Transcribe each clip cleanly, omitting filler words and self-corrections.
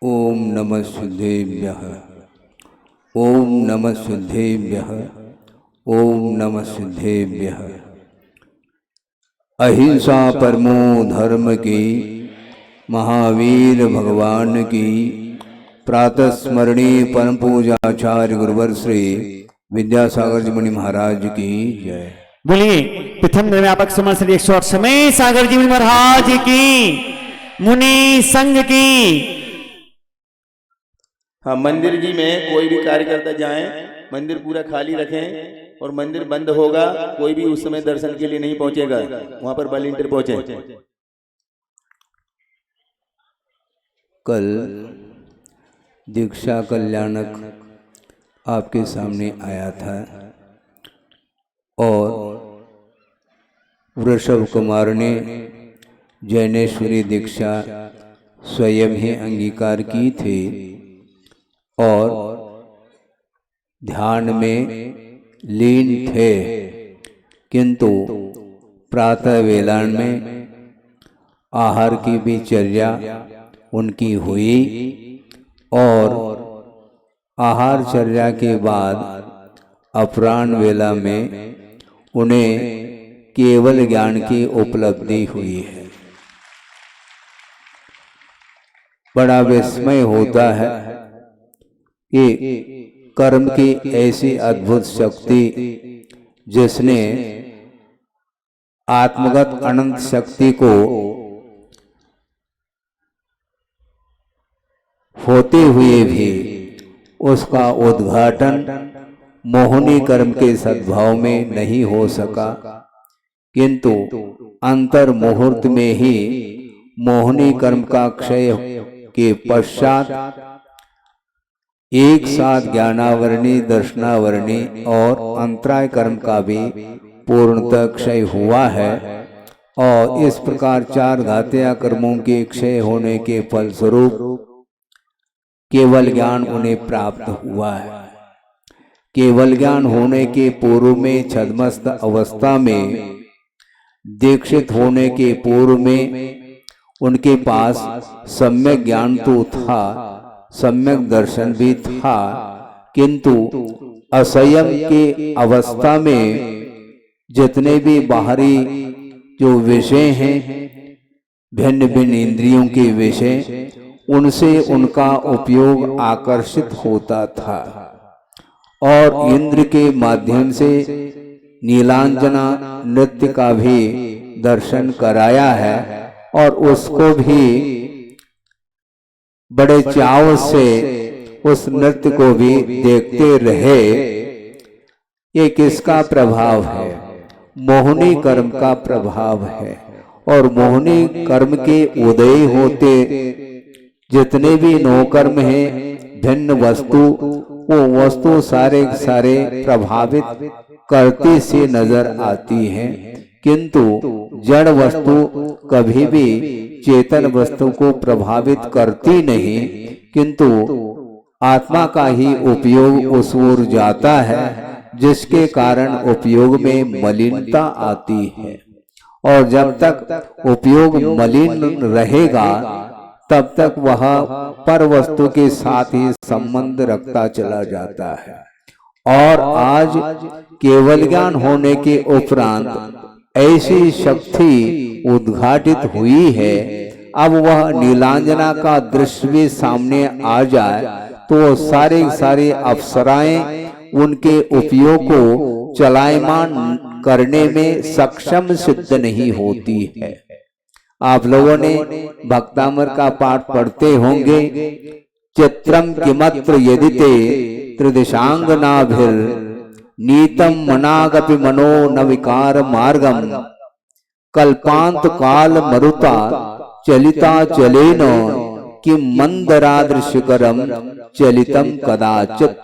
ओम नमः सिद्धेभ्यः। ओम नमः सिद्धेभ्यः। ओम नमः सिद्धेभ्यः। अहिंसा परमो धर्म की, महावीर भगवान की प्रातः स्मरणीय परम पूजाचार्य गुरुवर श्री विद्यासागर जी मुनि महाराज की जय। बोलिए प्रथम व्यापक समर्थ 108 समय सागर जी महाराज की, मुनि संघ की। हाँ, मंदिर जी में कोई भी कार्यकर्ता जाए, मंदिर पूरा खाली रखें और मंदिर बंद होगा, कोई भी उस समय दर्शन के लिए नहीं पहुंचेगा, वहां पर वॉलंटियर पहुंचे। कल दीक्षा कल्याणक आपके सामने आया था और वृषभ कुमार ने जैनेश्वरी दीक्षा स्वयं ही अंगीकार की थी और ध्यान में लीन थे, किंतु प्रातः वेलान में आहार की भी चर्या उनकी हुई और आहार चर्या के बाद अपराह्न वेला में उन्हें केवल ज्ञान की उपलब्धि हुई है। बड़ा विस्मय होता है कि कर्म की ऐसी अद्भुत शक्ति जिसने आत्मगत अनंत शक्ति को होते हुए भी उसका उद्घाटन मोहनी कर्म के सद्भाव में नहीं हो सका, किंतु अंतर मुहूर्त में ही मोहनी कर्म का क्षय के पश्चात एक साथ ज्ञानावरणी, दर्शनावरणी और अंतराय कर्म का भी पूर्णतः क्षय हुआ है और इस प्रकार चार घातिया कर्मों के क्षय होने के फलस्वरूप केवल ज्ञान उन्हें प्राप्त हुआ है। केवल ज्ञान होने के पूर्व में छद्मस्त अवस्था में, दीक्षित होने के पूर्व में उनके पास सम्यक ज्ञान तो था, सम्यक दर्शन भी था, किंतु असंयम के अवस्था में जितने भी बाहरी जो विषय हैं, भिन्न भिन्न इंद्रियों के विषय, उनसे उनका उपयोग आकर्षित होता था और इंद्र के माध्यम से नीलांजना नृत्य का भी दर्शन कराया है और उसको भी बड़े चाव से उस नृत्य को भी देखते रहे। ये किसका प्रभाव है? मोहनी कर्म का प्रभाव है और मोहनी कर्म के उदय होते जितने भी नौ कर्म हैं, भिन्न वस्तु, वो वस्तु सारे प्रभावित करती सी नजर आती हैं, किंतु जड़ वस्तु कभी भी चेतन वस्तु को प्रभावित करती नहीं, किंतु आत्मा का ही उपयोग उस ओर जाता है जिसके कारण उपयोग में मलिनता आती है और जब तक उपयोग मलिन रहेगा तब तक वह पर वस्तु के साथ ही संबंध रखता चला जाता है। और आज केवल ज्ञान होने के उपरांत ऐसी शक्ति उद्घाटित हुई है, अब वह नीलांजना का दृश्य भी सामने आ जाए तो सारे अप्सराएं उनके उपयोग को चलायमान करने में सक्षम सिद्ध नहीं होती है। आप लोगों ने भक्तामर का पाठ पढ़ते होंगे, चित्रम किमत्र यदिते त्रिदिशांगनाभिर नीतम मनागपि मनो न विकार मार्गम कल्पांत काल मरुता चलिता चलेन कि मंदरादृशिकरम चलितम कदाचित।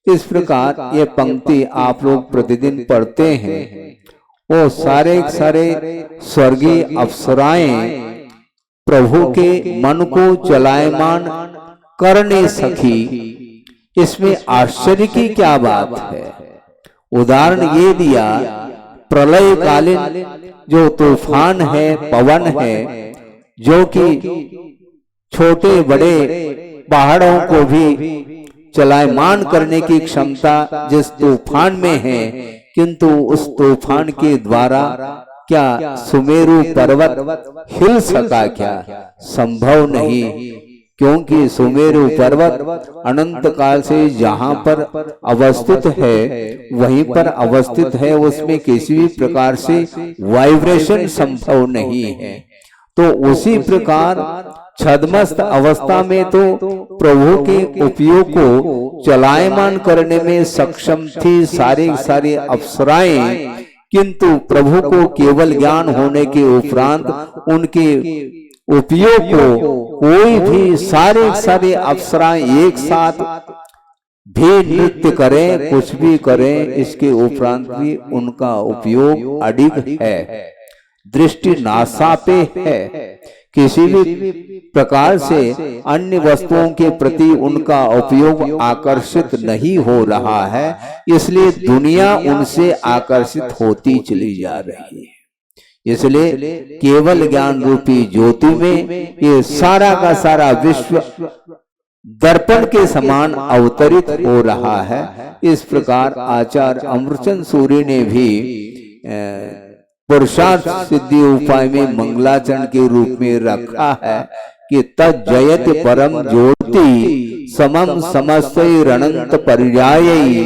इस प्रकार ये पंक्ति आप लोग प्रतिदिन पढ़ते हैं। वो सारे स्वर्गीय अप्सराएं प्रभु के मन को चलायमान करने सकी। इसमें आश्चर्य की क्या बात है? उदाहरण ये दिया, प्रलय कालीन जो तूफान है, पवन है, जो कि छोटे बड़े पहाड़ों को भी चलायमान करने की क्षमता जिस तूफान में है, किंतु उस तूफान के द्वारा क्या सुमेरु पर्वत हिल सका? क्या संभव नहीं, क्योंकि सुमेरु पर्वत अनंत काल से जहां पर अवस्थित है वहीं पर अवस्थित है, उसमें किसी भी प्रकार से वाइब्रेशन संभव नहीं है। तो उसी प्रकार छद्मस्त अवस्था में तो प्रभु के उपयोग को चलायमान करने में सक्षम थी सारी अप्सराएं, किंतु प्रभु को केवल ज्ञान होने के उपरांत उनके उपयोग को कोई भी सारे अप्सराएं एक साथ भी नृत्य करें, कुछ भी करें, इसके उपरांत भी उनका उपयोग अडिग है, दृष्टि नासापे है। किसी भी प्रकार से अन्य वस्तुओं के प्रति उनका उपयोग आकर्षित नहीं हो रहा है, इसलिए दुनिया उनसे आकर्षित होती चली जा रही है। इसलिए केवल ज्ञान रूपी ज्योति में ये सारा का सारा विश्व दर्पण के समान अवतरित हो रहा है। इस प्रकार आचार्य अमृतचंद सूरी ने भी पुरुषार्थ सिद्धि उपाय में मंगलाचरण के रूप में रखा है कि तज्जयति परम ज्योति समम समस्तै रणंत पर्यायै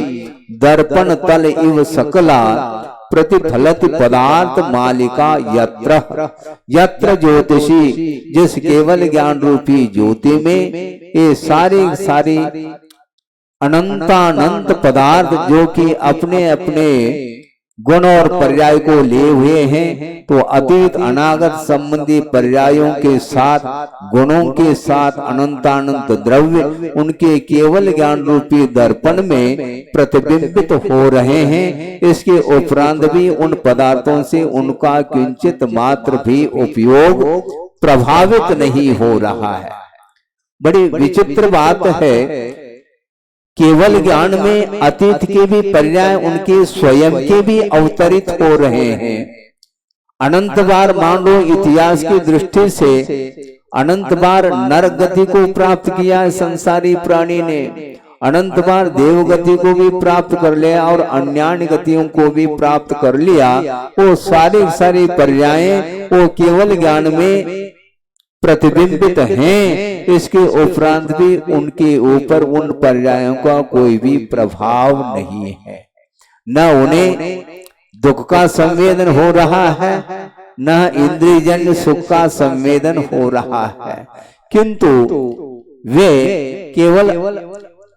दर्पण तल इव सकला प्रतिफलति पदार्थ मालिका यत्र ज्योतिषी। जिस केवल ज्ञान रूपी ज्योति में ये सारी अनंतानंत पदार्थ जो कि अपने अपने गुण और पर्याय को लिए हुए हैं, तो अतीत अनागत संबंधी पर्यायों के साथ गुणों के साथ अनंतानंत द्रव्य उनके केवल ज्ञान रूपी दर्पण में प्रतिबिंबित हो रहे हैं। इसके उपरांत भी उन पदार्थों से उनका किंचित मात्र भी उपयोग प्रभावित नहीं हो रहा है। बड़ी विचित्र बात है, केवल ज्ञान में अतीत के भी पर्याय उनके स्वयं के भी अवतरित हो रहे हैं। अनंत बार मान लो इतिहास की दृष्टि से अनंत बार नर गति को प्राप्त किया है संसारी प्राणी ने, अनंत बार देव गति को भी प्राप्त कर लिया और अन्यान्य गतियों को भी प्राप्त कर लिया। वो सारी पर्याय वो केवल ज्ञान में प्रतिबिंबित हैं। इसके उपरांत भी उनके ऊपर उन पर्यायों का कोई भी प्रभाव नहीं है, न उन्हें दुख का संवेदन हो रहा है, न इंद्रियजन्य सुख का संवेदन हो रहा है, किंतु वे केवल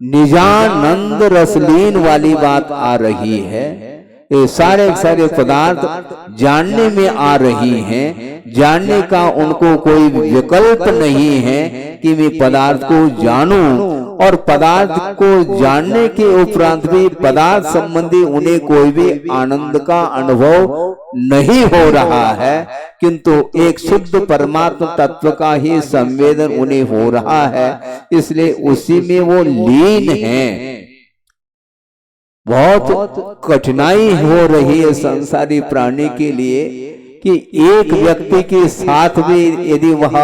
निजानंद रसलीन वाली बात आ रही है। ये सारे पदार्थ जानने में आ रही हैं, जानने का उनको कोई विकल्प नहीं है कि मैं पदार्थ को जानूं, और पदार्थ को जानने के उपरांत भी पदार्थ संबंधी उन्हें कोई भी आनंद का अनुभव नहीं हो रहा है, किंतु एक शुद्ध परमात्मा तत्व का ही संवेदन उन्हें हो रहा है। इसलिए उसी में वो लीन है। बहुत कठिनाई हो रही है संसारी प्राणी के लिए कि एक व्यक्ति के साथ भी यदि वह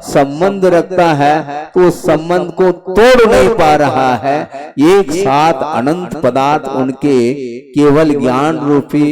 संबंध रखता है तो उस संबंध को तोड़ नहीं पा रहा है। एक साथ अनंत पदार्थ उनके केवल ज्ञान रूपी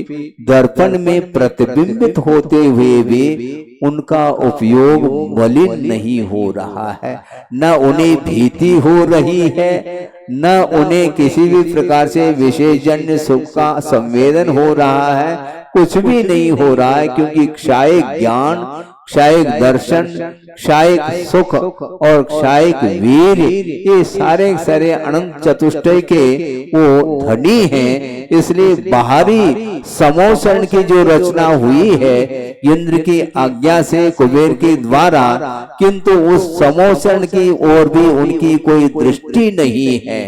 दर्पण में प्रतिबिंबित होते हुए भी उनका उपयोग मलिन नहीं हो रहा है, न उन्हें भीति हो रही है, न उन्हें किसी भी प्रकार से विशेषजन्य सुख का संवेदन हो रहा है, कुछ भी नहीं हो रहा है, क्योंकि क्षायिक ज्ञान, क्षायिक दर्शन, क्षायिक सुख और क्षायिक वीर ये सारे अनंत चतुष्टय के वो धनी हैं। इसलिए बाहरी समोषण की जो रचना हुई है इंद्र की आज्ञा से कुबेर के द्वारा, किंतु उस समोषण की ओर भी उनकी कोई दृष्टि नहीं है।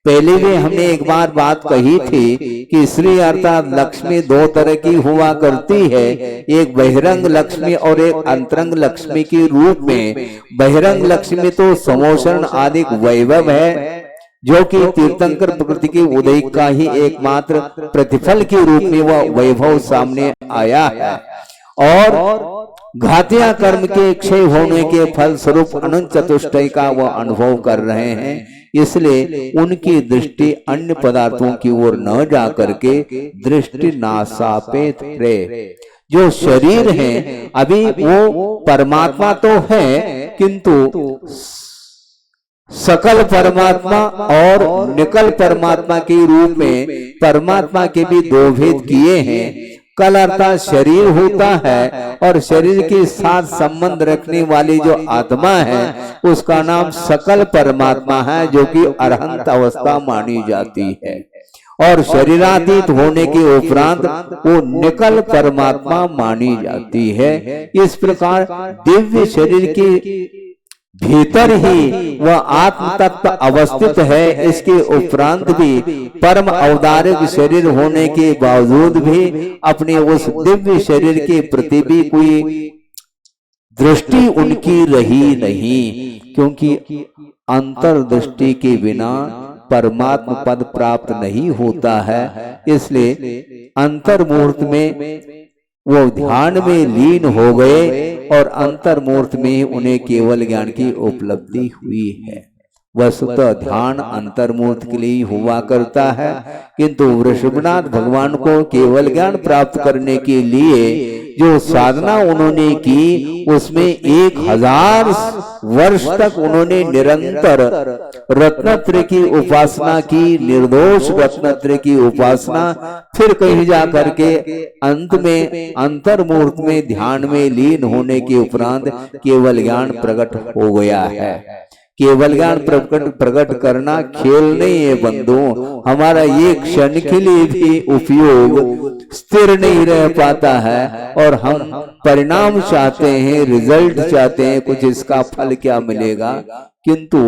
पहले भी हमने एक बार बात कही थी कि श्री अर्थात लक्ष्मी दो तरह की हुआ करती है, एक बहिरंग लक्ष्मी और एक अंतरंग लक्ष्मी के रूप में। बहिरंग लक्ष्मी तो समोषण आदि वैभव है, जो कि तीर्थंकर प्रकृति के उदय का ही एकमात्र प्रतिफल के रूप में वह वैभव सामने आया है। और घातिया कर्म के क्षय होने के फल स्वरूप अनंत चतुष्टय का वह अनुभव कर रहे हैं। इसलिए उनकी दृष्टि अन्य पदार्थों की ओर न जा करके दृष्टि नासापेत रहे। जो शरीर है अभी वो परमात्मा तो है, किंतु सकल परमात्मा और निकल परमात्मा के रूप में परमात्मा के भी दो भेद किए हैं। कल अर्थात शरीर होता है और शरीर के साथ संबंध रखने वाली जो आत्मा है उसका नाम सकल परमात्मा है, जो कि अरहंत अवस्था मानी जाती है। और शरीरातीत होने के उपरांत वो निकल परमात्मा मानी जाती है। इस प्रकार दिव्य शरीर के भीतर ही वह आत्म तत्व अवस्थित है। इसके उपरांत भी परम अवतारिक शरीर होने के बावजूद भी अपने उस दिव्य शरीर के प्रति भी कोई दृष्टि उनकी रही नहीं, क्योंकि अंतर्दृष्टि के बिना परमात्म पद प्राप्त नहीं होता है। इसलिए अंतर्मुहूर्त में वो ध्यान में लीन हो गए और अंतर्मुहूर्त में उन्हें केवल ज्ञान की उपलब्धि हुई है। वस्तुतः ध्यान अंतर्मुहूर्त के लिए हुआ करता है, किंतु वृषभनाथ भगवान को केवल ज्ञान प्राप्त करने के लिए जो साधना उन्होंने की उसमें 1000 वर्ष तक उन्होंने निरंतर रत्नत्रय की उपासना की, निर्दोष रत्नत्रय की उपासना। फिर कहीं जा करके अंत में अंतर्मुहूर्त में ध्यान में लीन होने के उपरांत केवल ज्ञान प्रकट हो गया है। केवल ज्ञान प्रकट करना खेल नहीं है बंधु। हमारा ये क्षण के लिए भी उपयोग स्थिर नहीं रह पाता है और हम परिणाम चाहते हैं, रिजल्ट चाहते हैं, कुछ इसका फल क्या मिलेगा। किंतु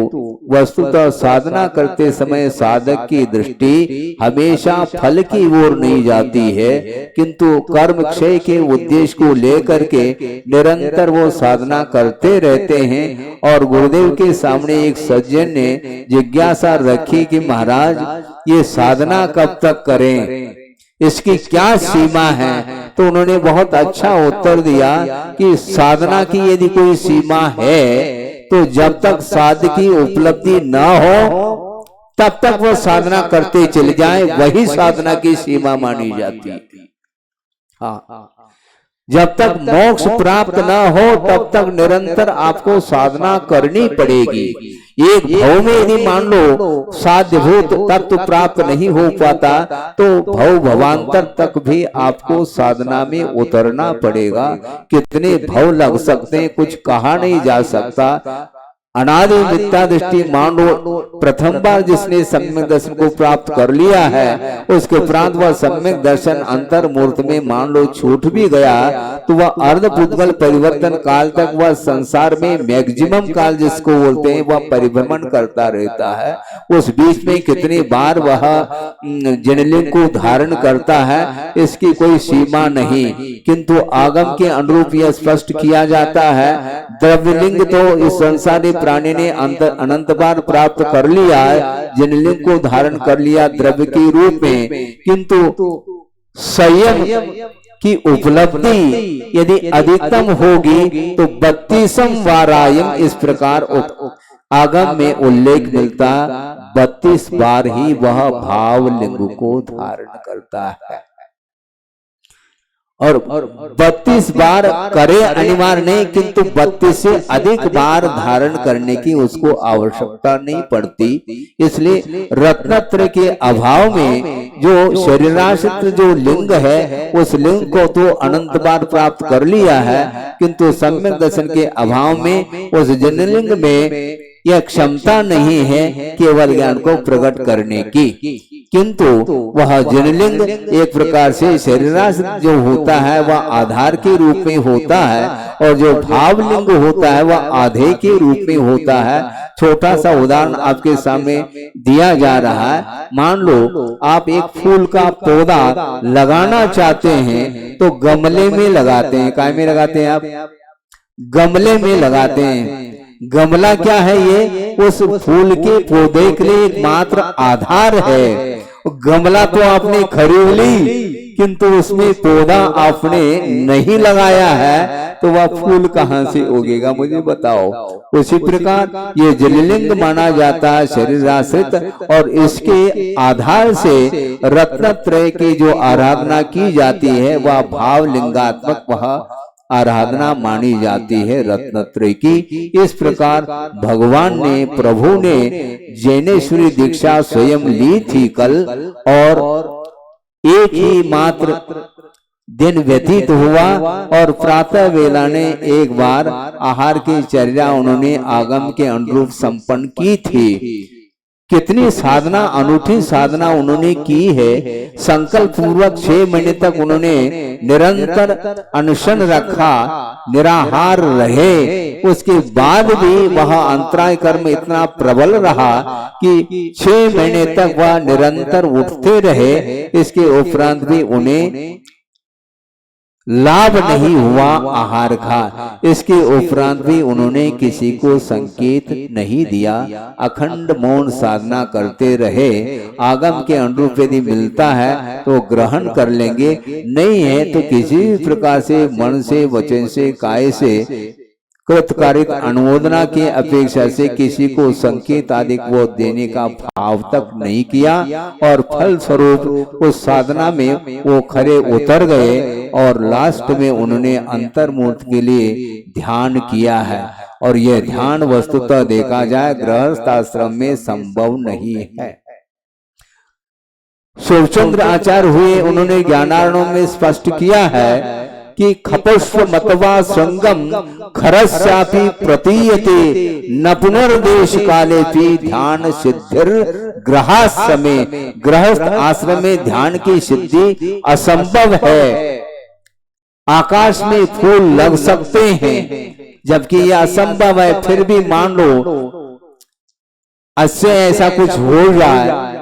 वस्तुतः साधना करते समय साधक की दृष्टि हमेशा फल की ओर नहीं जाती है, किंतु कर्म क्षय के उद्देश्य को लेकर के निरंतर वो साधना करते रहते हैं। और गुरुदेव के सामने एक सज्जन ने जिज्ञासा रखी कि महाराज ये साधना कब तक करें, इसकी क्या सीमा है। तो उन्होंने बहुत अच्छा उत्तर दिया कि साधना की यदि कोई सीमा है तो जब तक साध की उपलब्धि न हो तब तक वो साधना करते चले जाएं, वही साधना की सीमा मानी जाती है। हाँ, जब तक मोक्ष प्राप्त न हो तब तक निरंतर आपको साधना करनी पड़ेगी। एक भव में यदि मान लो साध्यभूत तत्व प्राप्त नहीं हो पाता तो भव भवांतर तक भी आपको साधना में उतरना पड़ेगा। कितने भव लग सकते हैं कुछ कहा नहीं जा सकता। अनादि मिथ्या दृष्टि मान लो प्रथम बार जिसने सम्यक दर्शन को प्राप्त कर लिया है उसके उपरांत वह सम्यक दर्शन अंतर्मुहूर्त में मान लो छूट भी गया तो वह अर्धपुद्गल परिवर्तन काल तक वह संसार में मैक्सिमम काल जिसको बोलते हैं वह परिभ्रमण करता रहता है। उस बीच में कितनी बार वह जनलिंग को धारण करता है इसकी कोई सीमा नहीं, किंतु आगम के अनुरूप यह स्पष्ट किया जाता है। द्रव्यलिंग तो इस संसारी प्राणी ने अनंत बार प्राप्त कर लिया, जनलिंग को धारण कर लिया द्रव्य के रूप में, किंतु संयम की उपलब्धि यदि अधिकतम होगी तो 32वां वारायम इस प्रकार आगम में उल्लेख मिलता, 32 बार ही वह भाव लिंग को धारण करता है। और 32 बार करे अनिवार्य नहीं, किंतु 32 से अधिक बार धारण करने की उसको आवश्यकता नहीं पड़ती। इसलिए रत्नत्रय के अभाव में जो शरीराश्रित जो लिंग है उस लिंग को तो अनंत बार प्राप्त कर लिया है, किंतु सम्यक दर्शन के अभाव में उस जनलिंग में यह क्षमता नहीं है केवल ज्ञान को प्रकट करने की। किंतु वह जनलिंग एक प्रकार से शरीराश्रित जो होता है वह आधार के रूप में होता है और जो भावलिंग होता है वह आधे के रूप में होता है। छोटा सा उदाहरण आपके सामने दिया जा रहा है। मान लो आप एक फूल का पौधा लगाना चाहते हैं तो गमले में लगाते हैं। काय में लगाते हैं आप? गमले में लगाते हैं। गमला क्या है? ये उस फूल के पौधे के लिए एकमात्र आधार है। गमला तो आपने खरीद ली किंतु उसमें पौधा आपने नहीं लगाया है तो वह फूल कहाँ से उगेगा, मुझे बताओ। उसी प्रकार ये जललिंग माना जाता है, शरीर आश्रित, और इसके आधार से रत्नत्रय की जो आराधना की जाती है वह भाव लिंगात्मक वह आराधना मानी जाती है रत्नत्रय की। इस प्रकार भगवान ने, प्रभु ने जैनेश्वरी दीक्षा स्वयं ली थी कल, और एक ही मात्र दिन व्यतीत हुआ और प्रातः वेला ने एक बार आहार की चर्या उन्होंने आगम के अनुरूप संपन्न की थी। कितनी साधना, अनूठी साधना उन्होंने की है। संकल्प पूर्वक 6 महीने तक उन्होंने निरंतर अनशन रखा, निराहार रहे। उसके बाद भी वह अंतराय कर्म इतना प्रबल रहा कि 6 महीने तक वह निरंतर उठते रहे। इसके उपरांत भी उन्हें लाभ नहीं हुआ आहार का। इसके उपरांत भी उन्होंने किसी को संकेत नहीं दिया, अखंड मौन साधना करते रहे। आगम के अनुरूप यदि मिलता है तो ग्रहण कर लेंगे, नहीं है तो किसी भी प्रकार से मन से, वचन से, काय से कृतकारिक अनुमोदना की अपेक्षा से किसी को संकेत आदि को देने का भाव तक नहीं किया, और फल स्वरूप उस साधना में वो खरे उतर गए और लास्ट में उन्होंने अंतर्मुख के लिए ध्यान किया है। और यह ध्यान वस्तुतः देखा जाए गृहस्थ आश्रम में संभव नहीं है। शिवचंद्र आचार्य हुए, उन्होंने ज्ञानार्णव में स्पष्ट किया है कि खपुष्प मतवा संगम खरस्यापि प्रतीयते न पुनर्देश काले भी ध्यान सिद्धिर ग्रहाश्रमे। गृहस्थ आश्रम में ध्यान की सिद्धि असंभव है। आकाश में फूल लग सकते हैं, जबकि यह असंभव है, फिर भी मान लो इससे ऐसा कुछ हो जाए,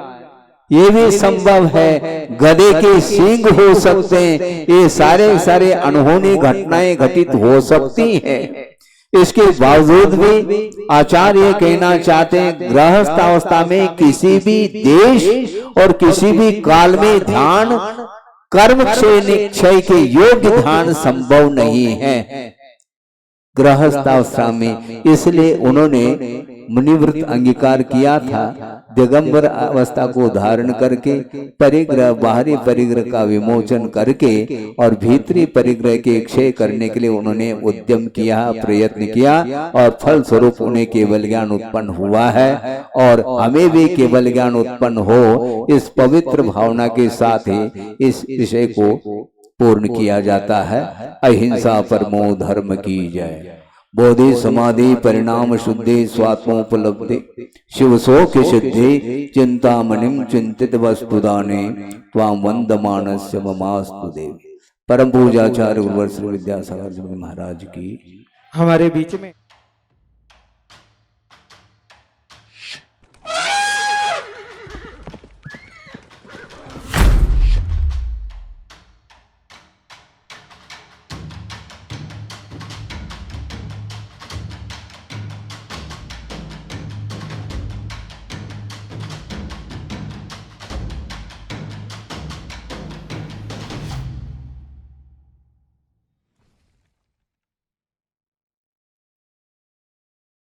ये भी संभव है। गधे के सींग हो सकते हैं, ये सारे अनहोनी घटनाएं घटित हो सकती हैं। इसके बावजूद भी आचार्य कहना चाहते हैं गृहस्थ अवस्था में किसी भी देश और किसी भी काल में ध्यान, कर्म क्षय के योग्य ध्यान संभव नहीं है गृहस्थ अवस्था में। इसलिए उन्होंने मुनिव्रत अंगीकार किया था। दिगंबर अवस्था को धारण करके परिग्रह, बाहरी परिग्रह का विमोचन करके और भीतरी परिग्रह के क्षय करने के लिए उन्होंने उद्यम किया, प्रयत्न किया, और फल स्वरूप उन्हें केवल ज्ञान उत्पन्न हुआ है। और हमें भी केवल ज्ञान उत्पन्न हो, इस पवित्र भावना के साथ ही इस विषय को पूर्ण किया जाता है। अहिंसा परमो धर्म की जय। बोधि समाधि परिणाम शुद्धि स्वात्मोपलब्धि शिव शोक सिद्धि चिंतामणिम चिंतित वस्तुदाने त्वाम वंदमानस्य ममास्तु देवी। परम पूजाचार्य गुरुवर श्री विद्यासागर जी महाराज की हमारे बीच में